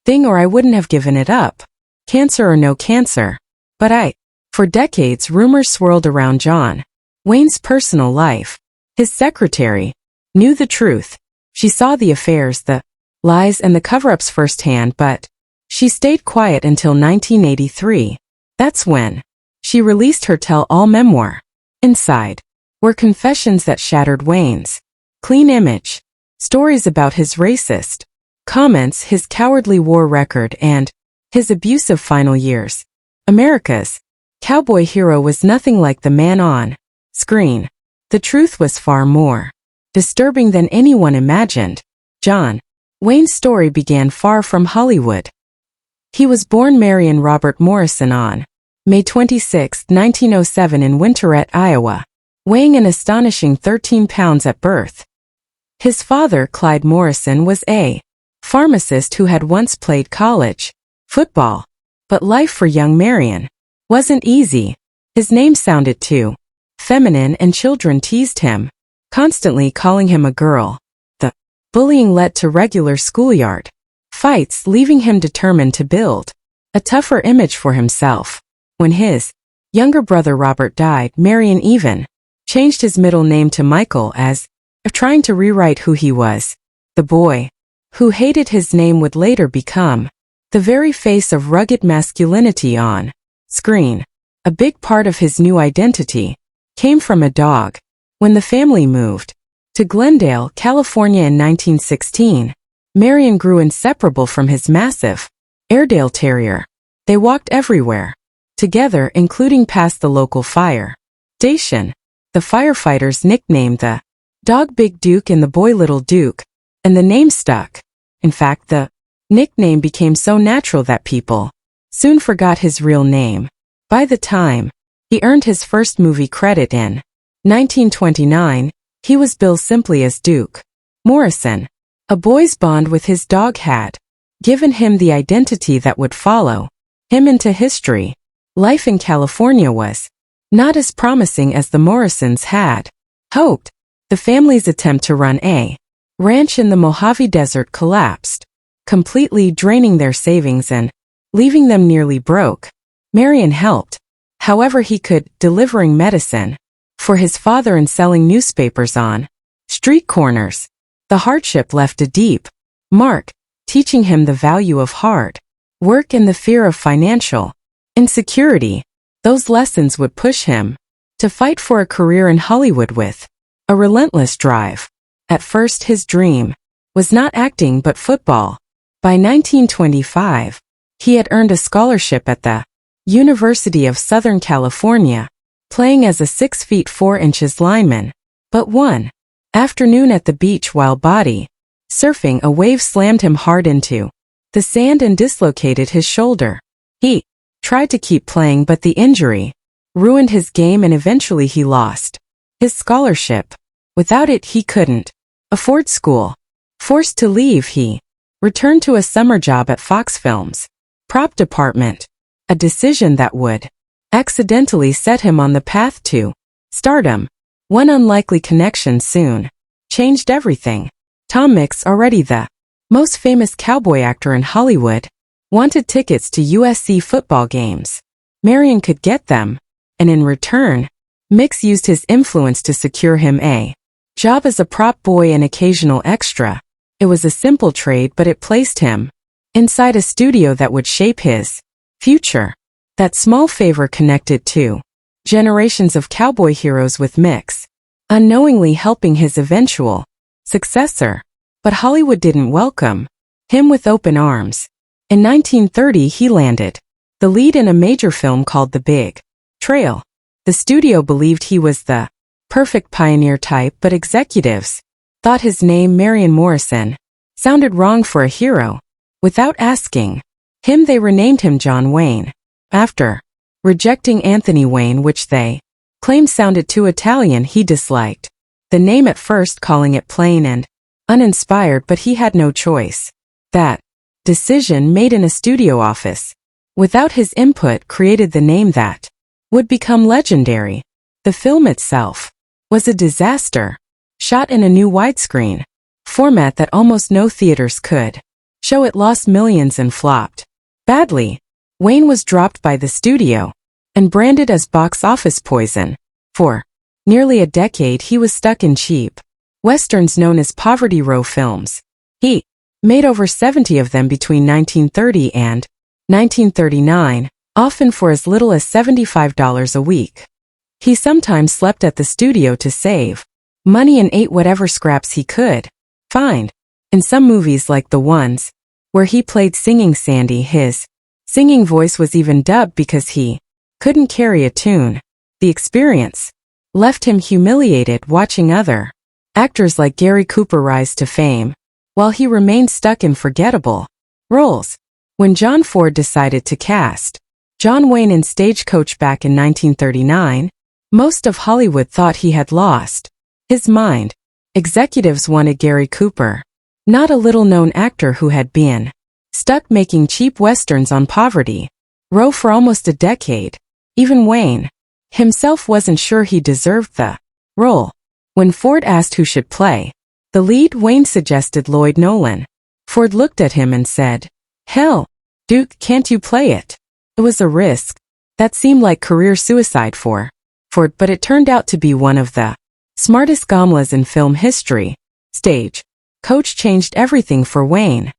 thing or I wouldn't have given it up. Cancer or no cancer. But For decades rumors swirled around John Wayne's personal life. His secretary knew the truth. She saw the affairs, the lies and the cover-ups firsthand, but she stayed quiet until 1983. That's when she released her tell-all memoir. Inside were confessions that shattered Wayne's clean image, stories about his racist comments, his cowardly war record, and his abusive final years. America's cowboy hero was nothing like the man on screen. The truth was far more disturbing than anyone imagined. John Wayne's story began far from Hollywood. He was born Marion Robert Morrison on May 26, 1907 in Winterette, Iowa, weighing an astonishing 13 pounds at birth. His father, Clyde Morrison, was a pharmacist who had once played college football. But life for young Marion wasn't easy. His name sounded too feminine and children teased him, constantly calling him a girl. The bullying led to regular schoolyard fights, leaving him determined to build a tougher image for himself. When his younger brother Robert died, Marion even changed his middle name to Michael as if trying to rewrite who he was. The boy who hated his name would later become the very face of rugged masculinity on screen. A big part of his new identity came from a dog. When the family moved to Glendale, California in 1916, Marion grew inseparable from his massive Airedale Terrier. They walked everywhere together, including past the local fire station. The firefighters nicknamed the dog Big Duke and the boy Little Duke, and the name stuck. In fact, the nickname became so natural that people soon forgot his real name. By the time he earned his first movie credit in 1929, he was billed simply as Duke Morrison. A boy's bond with his dog had given him the identity that would follow him into history. Life in California was not as promising as the Morrisons had hoped. The family's attempt to run a ranch in the Mojave Desert collapsed, completely draining their savings and leaving them nearly broke. Marion helped however he could, delivering medicine for his father and selling newspapers on street corners. The hardship left a deep mark, teaching him the value of hard work and the fear of financial insecurity. Those lessons would push him to fight for a career in Hollywood with a relentless drive. At first his dream was not acting but football. By 1925, he had earned a scholarship at the University of Southern California, playing as a 6 feet 4 inches lineman. But one afternoon at the beach while body surfing, a wave slammed him hard into the sand and dislocated his shoulder. He tried to keep playing, but the injury ruined his game and eventually he lost his scholarship. Without it, he couldn't afford school. Forced to leave, he returned to a summer job at Fox Films' prop department, a decision that would accidentally set him on the path to stardom. One unlikely connection soon changed everything. Tom Mix, already the most famous cowboy actor in Hollywood, wanted tickets to USC football games. Marion could get them, and in return, Mix used his influence to secure him a job as a prop boy and occasional extra. It was a simple trade, but it placed him inside a studio that would shape his future. That small favor connected two generations of cowboy heroes, with Mix unknowingly helping his eventual successor. But Hollywood didn't welcome him with open arms. In 1930, he landed the lead in a major film called The Big Trail. The studio believed he was the perfect pioneer type, but executives thought his name, Marion Morrison, sounded wrong for a hero. Without asking him, they renamed him John Wayne, after rejecting Anthony Wayne, which they claimed sounded too Italian. He disliked the name at first, calling it plain and uninspired, but he had no choice. That decision, made in a studio office without his input, created the name that would become legendary. The film itself was a disaster, shot in a new widescreen format that almost no theaters could show it lost millions and flopped badly. Wayne was dropped by the studio and branded as box office poison. For nearly a decade he was stuck in cheap westerns known as Poverty Row films. He made over 70 of them between 1930 and 1939, often for as little as $75 a week. He sometimes slept at the studio to save money and ate whatever scraps he could find. In some movies like the ones where he played Singing Sandy, his singing voice was even dubbed because he couldn't carry a tune. The experience left him humiliated watching other actors like Gary Cooper rise to fame, while he remained stuck in forgettable roles. When John Ford decided to cast John Wayne in Stagecoach back in 1939, most of Hollywood thought he had lost his mind. Executives wanted Gary Cooper, not a little-known actor who had been stuck making cheap westerns on Poverty Row for almost a decade. Even Wayne himself wasn't sure he deserved the role. When Ford asked who should play the lead, Wayne suggested Lloyd Nolan. Ford looked at him and said, "Hell, Duke, can't you play it?" It was a risk that seemed like career suicide for Ford, but it turned out to be one of the smartest gambles in film history. Stagecoach changed everything for Wayne.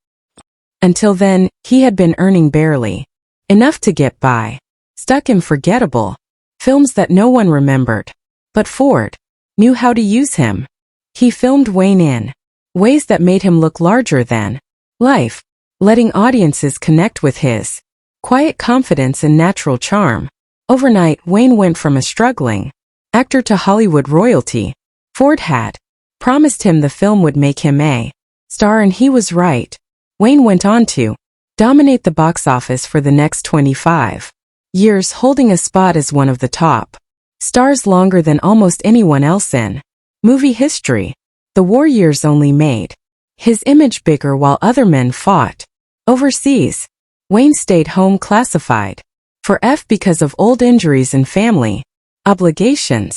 Until then, he had been earning barely enough to get by, stuck in forgettable films that no one remembered. But Ford knew how to use him. He filmed Wayne in ways that made him look larger than life, letting audiences connect with his quiet confidence and natural charm. Overnight, Wayne went from a struggling actor to Hollywood royalty. Ford had promised him the film would make him a star, and he was right. Wayne went on to dominate the box office for the next 25 years, holding a spot as one of the top stars longer than almost anyone else in movie history. The war years only made his image bigger while other men fought overseas. Wayne stayed home, classified for F because of old injuries and family obligations.